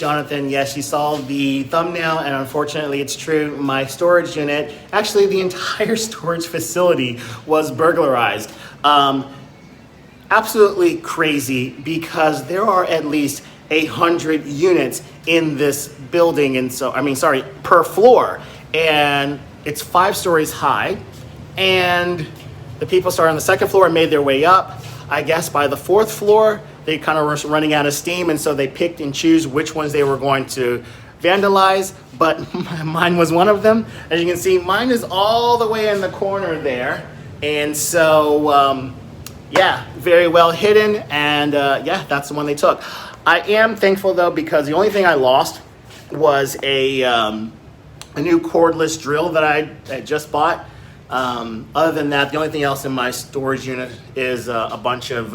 Jonathan. Yes, you saw the thumbnail, and unfortunately it's true. My storage unit, actually the entire storage facility, was burglarized. Absolutely crazy, because there are at least 100 units in this building, and so, per floor, and it's 5 stories high, and the people started on the second floor and made their way up. I guess by the 4th floor, they kind of were running out of steam, and so they picked and choose which ones they were going to vandalize, but mine was one of them. As you can see, mine is all the way in the corner there, and so, yeah, very well hidden, and yeah, that's the one they took. I am thankful though, because the only thing I lost was a new cordless drill that I just bought. Other than that, the only thing else in my storage unit is a bunch of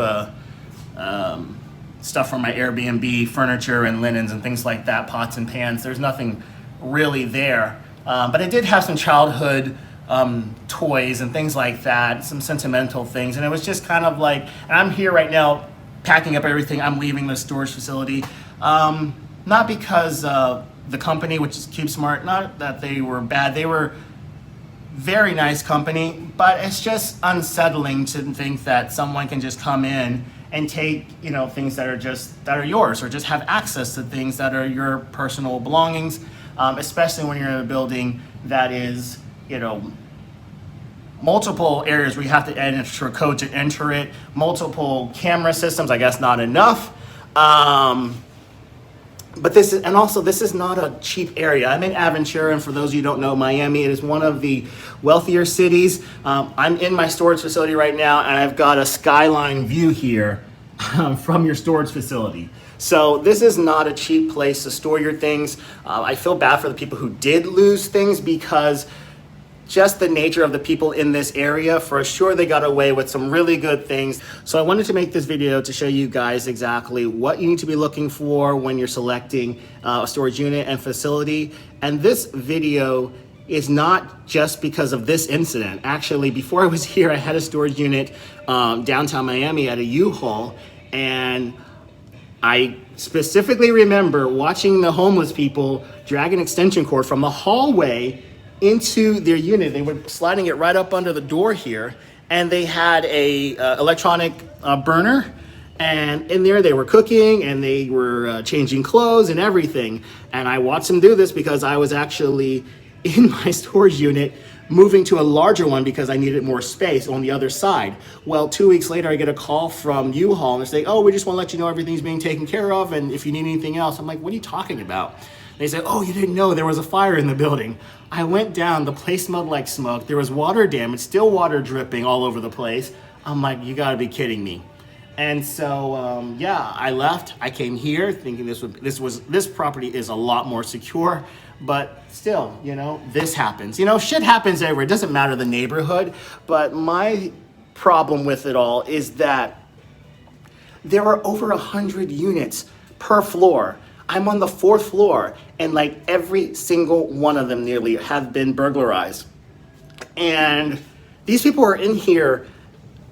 stuff from my Airbnb, furniture and linens and things like that, pots and pans. There's nothing really there, but I did have some childhood toys and things like that, some sentimental things, and it was just kind of like, and I'm here right now packing up everything. I'm leaving the storage facility, not because the company, which is CubeSmart, not that they were bad, they were very nice company, but it's just unsettling to think that someone can just come in and take, you know, things that are yours, or just have access to things that are your personal belongings, especially when you're in a building that is, you know, multiple areas where you have to enter a code to enter it, multiple camera systems, I guess not enough. But this is not a cheap area. I'm in Aventura, and for those of you who don't know, Miami, it is one of the wealthier cities. I'm in my storage facility right now, and I've got a skyline view here from your storage facility. So this is not a cheap place to store your things. I feel bad for the people who did lose things, because just the nature of the people in this area, for sure they got away with some really good things. So I wanted to make this video to show you guys exactly what you need to be looking for when you're selecting a storage unit and facility. And this video is not just because of this incident. Actually, before I was here, I had a storage unit downtown Miami at a U-Haul, and I specifically remember watching the homeless people drag an extension cord from the hallway into their unit. They were sliding it right up under the door here, and they had a electronic burner, and in there they were cooking, and they were changing clothes and everything. And I watched them do this because I was actually in my storage unit moving to a larger one because I needed more space on the other side. Well, 2 weeks later, I get a call from U-Haul, and they say, oh, we just want to let you know everything's being taken care of, and if you need anything else. I'm like, what are you talking about? They said, oh, you didn't know there was a fire in the building. I went down, the place smelled like smoke. There was water damage, still water dripping all over the place. I'm like, you gotta be kidding me. And so, yeah, I left. I came here thinking this property is a lot more secure, but still, you know, this happens. You know, shit happens everywhere. It doesn't matter the neighborhood, but my problem with it all is that there are over 100 units per floor. I'm on the 4th floor, and like every single one of them nearly have been burglarized. And these people are in here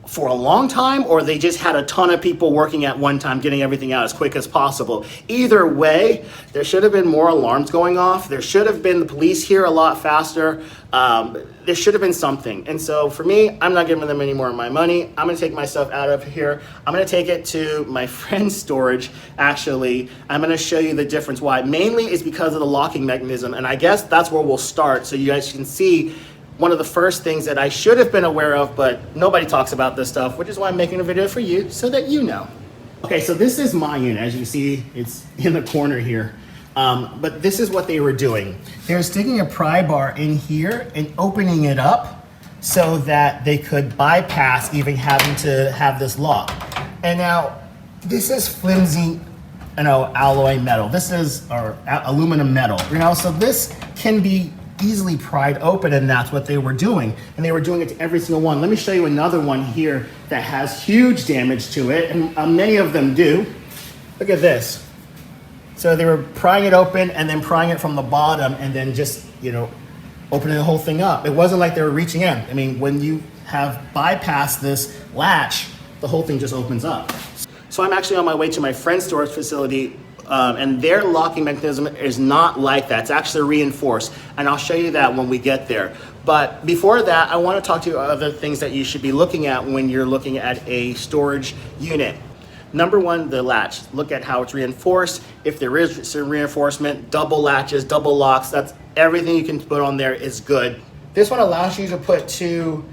for a long time, or they just had a ton of people working at one time getting everything out as quick as possible. Either way, there should have been more alarms going off. There should have been the police here a lot faster. There should have been something. And so for me, I'm not giving them any more of my money. I'm gonna take my stuff out of here. I'm gonna take it to my friend's storage, actually. I'm gonna show you the difference why. Mainly is because of the locking mechanism, and I guess that's where we'll start, so you guys can see one of the first things that I should have been aware of, but nobody talks about this stuff, which is why I'm making a video for you, so that you know. Okay, so this is my unit. As you can see, it's in the corner here. But this is what they were doing. They were sticking a pry bar in here and opening it up so that they could bypass even having to have this lock. And now, this is flimsy, you know, alloy metal. This is aluminum metal, you know, so this can be easily pried open, and that's what they were doing. And they were doing it to every single one. Let me show you another one here that has huge damage to it, and many of them do. Look at this. So they were prying it open and then prying it from the bottom, and then just, you know, opening the whole thing up. It wasn't like they were reaching in. I mean, when you have bypassed this latch, the whole thing just opens up. So I'm actually on my way to my friend's storage facility And their locking mechanism is not like that. It's actually reinforced. And I'll show you that when we get there. But before that, I want to talk to you about other things that you should be looking at when you're looking at a storage unit. Number one, the latch. Look at how it's reinforced. If there is some reinforcement, double latches, double locks, that's everything you can put on there is good. This one allows you to put two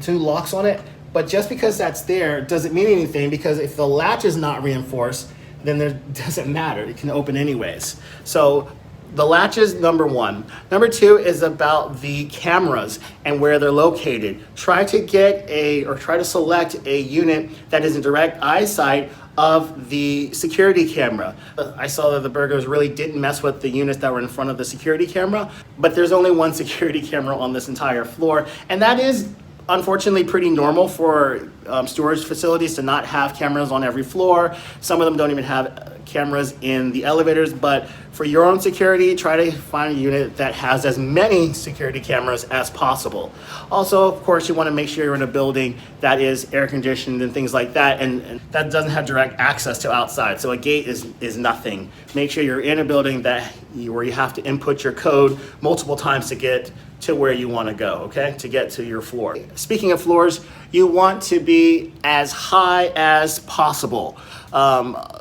locks on it, but just because that's there doesn't mean anything, because if the latch is not reinforced, then it doesn't matter. It can open anyways. So the latch is number one. Number two is about the cameras and where they're located. Try to select a unit that is in direct eyesight of the security camera. I saw that the burglars really didn't mess with the units that were in front of the security camera, but there's only one security camera on this entire floor, and that is unfortunately pretty normal for storage facilities to not have cameras on every floor. Some of them don't even have cameras in the elevators, but for your own security, try to find a unit that has as many security cameras as possible. Also, of course, you want to make sure you're in a building that is air conditioned and things like that, and that doesn't have direct access to outside. So a gate is nothing. Make sure you're in a building where you have to input your code multiple times to get to where you want to go, okay? To get to your floor. Speaking of floors, you want to be as high as possible.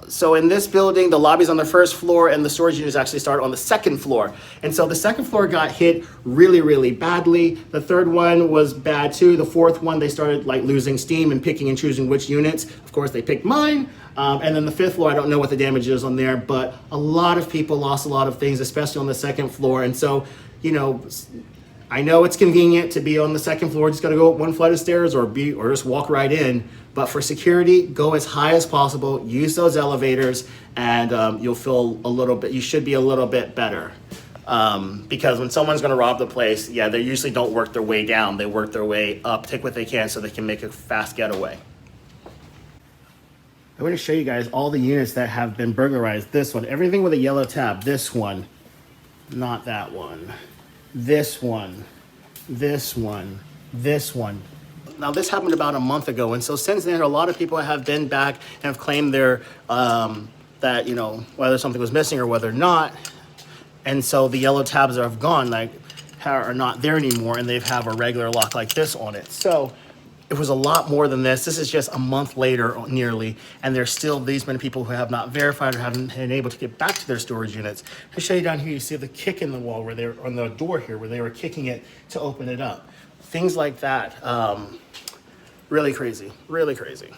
So in this building, the lobby's on the first floor and the storage units actually start on the second floor. And so the second floor got hit really, really badly. The third one was bad too. The fourth one, they started like losing steam and picking and choosing which units. Of course, they picked mine. And then the fifth floor, I don't know what the damage is on there, but a lot of people lost a lot of things, especially on the second floor. And so, I know it's convenient to be on the second floor, just gotta go up one flight of stairs or just walk right in. But for security, go as high as possible, use those elevators, and you should be a little bit better. Because when someone's gonna rob the place, they usually don't work their way down, they work their way up, take what they can so they can make a fast getaway. I'm gonna show you guys all the units that have been burglarized. This one, everything with a yellow tab, this one, not that one. This one, this one, this one. Now this happened about a month ago, and so since then a lot of people have been back and have claimed their that whether something was missing or whether not, and so the yellow tabs have gone, are not there anymore, and they have a regular lock like this on it. So it was a lot more than this. This is just a month later nearly, and there's still these many people who have not verified or haven't been able to get back to their storage units. To show you down here, you see the kick in the wall where they're on the door here, where they were kicking it to open it up. Things like that. Really crazy, really crazy.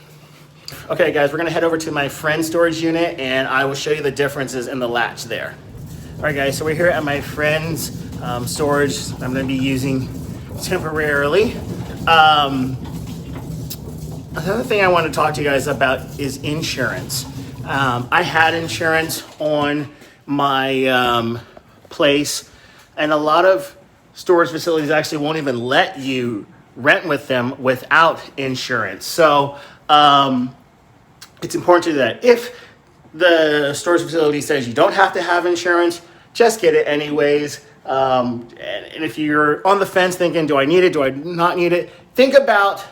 Okay guys, we're gonna head over to my friend's storage unit and I will show you the differences in the latch there. All right guys, so we're here at my friend's storage I'm gonna be using temporarily. Another thing I want to talk to you guys about is insurance. I had insurance on my place, and a lot of storage facilities actually won't even let you rent with them without insurance. So it's important to do that. If the storage facility says you don't have to have insurance, just get it anyways. And if you're on the fence thinking, do I need it, do I not need it? Think about,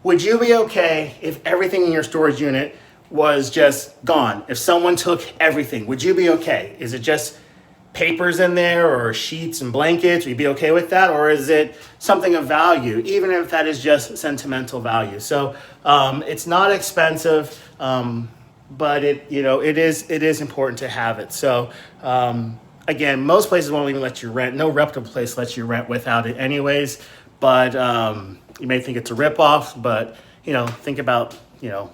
would you be okay if everything in your storage unit was just gone? If someone took everything, would you be okay? Is it just papers in there or sheets and blankets? Would you be okay with that? Or is it something of value, even if that is just sentimental value? So it's not expensive, but it is important to have it. So again, most places won't even let you rent. No reputable place lets you rent without it anyways. But you may think it's a ripoff, but think about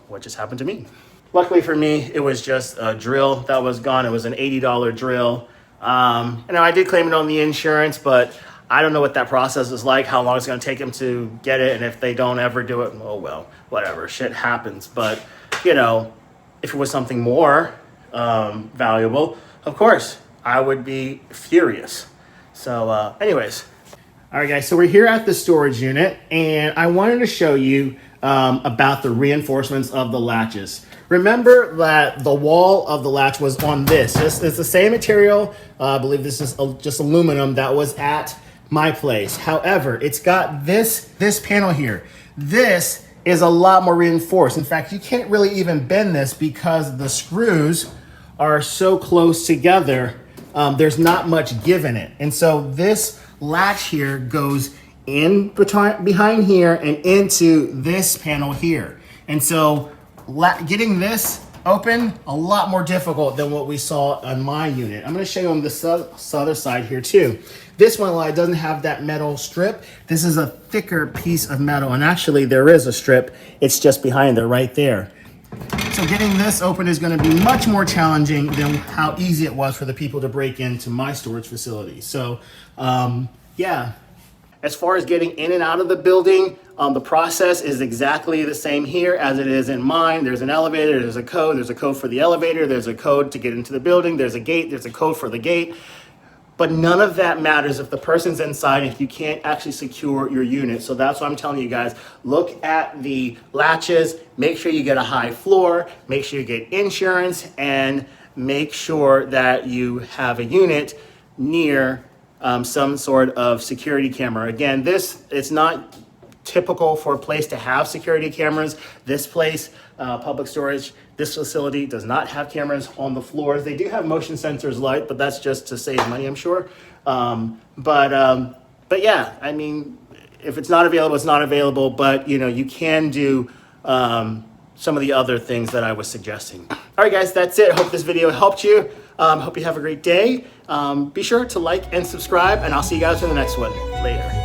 what just happened to me. Luckily for me, it was just a drill that was gone. It was an $80 drill. I did claim it on the insurance, but I don't know what that process is like, how long it's going to take them to get it, and if they don't ever do it, oh well, whatever, shit happens. But if it was something more valuable, of course I would be furious. So anyways. All right, guys, so we're here at the storage unit, and I wanted to show you about the reinforcements of the latches. Remember that the wall of the latch was on this. This is the same material. I believe this is just aluminum that was at my place. However, it's got this panel here. This is a lot more reinforced. In fact, you can't really even bend this because the screws are so close together, there's not much give in it. And so this latch here goes in behind here and into this panel here. And so getting this open, a lot more difficult than what we saw on my unit. I'm going to show you on this other side here too. This one, while it doesn't have that metal strip, this is a thicker piece of metal. And actually there is a strip. It's just behind there, right there. So getting this open is going to be much more challenging than how easy it was for the people to break into my storage facility. So yeah. As far as getting in and out of the building, the process is exactly the same here as it is in mine. There's an elevator, there's a code for the elevator, there's a code to get into the building, there's a gate, there's a code for the gate. But none of that matters if the person's inside, if you can't actually secure your unit. So that's what I'm telling you guys. Look at the latches, make sure you get a high floor, make sure you get insurance, and make sure that you have a unit near some sort of security camera. Again, it's not typical for a place to have security cameras. This place, public storage, this facility does not have cameras on the floors. They do have motion sensors light, but that's just to save money, I'm sure. But yeah, I mean, if it's not available, it's not available, but you know, you can do some of the other things that I was suggesting. All right, guys, that's it. I hope this video helped you. Hope you have a great day. Be sure to like and subscribe, and I'll see you guys in the next one. Later.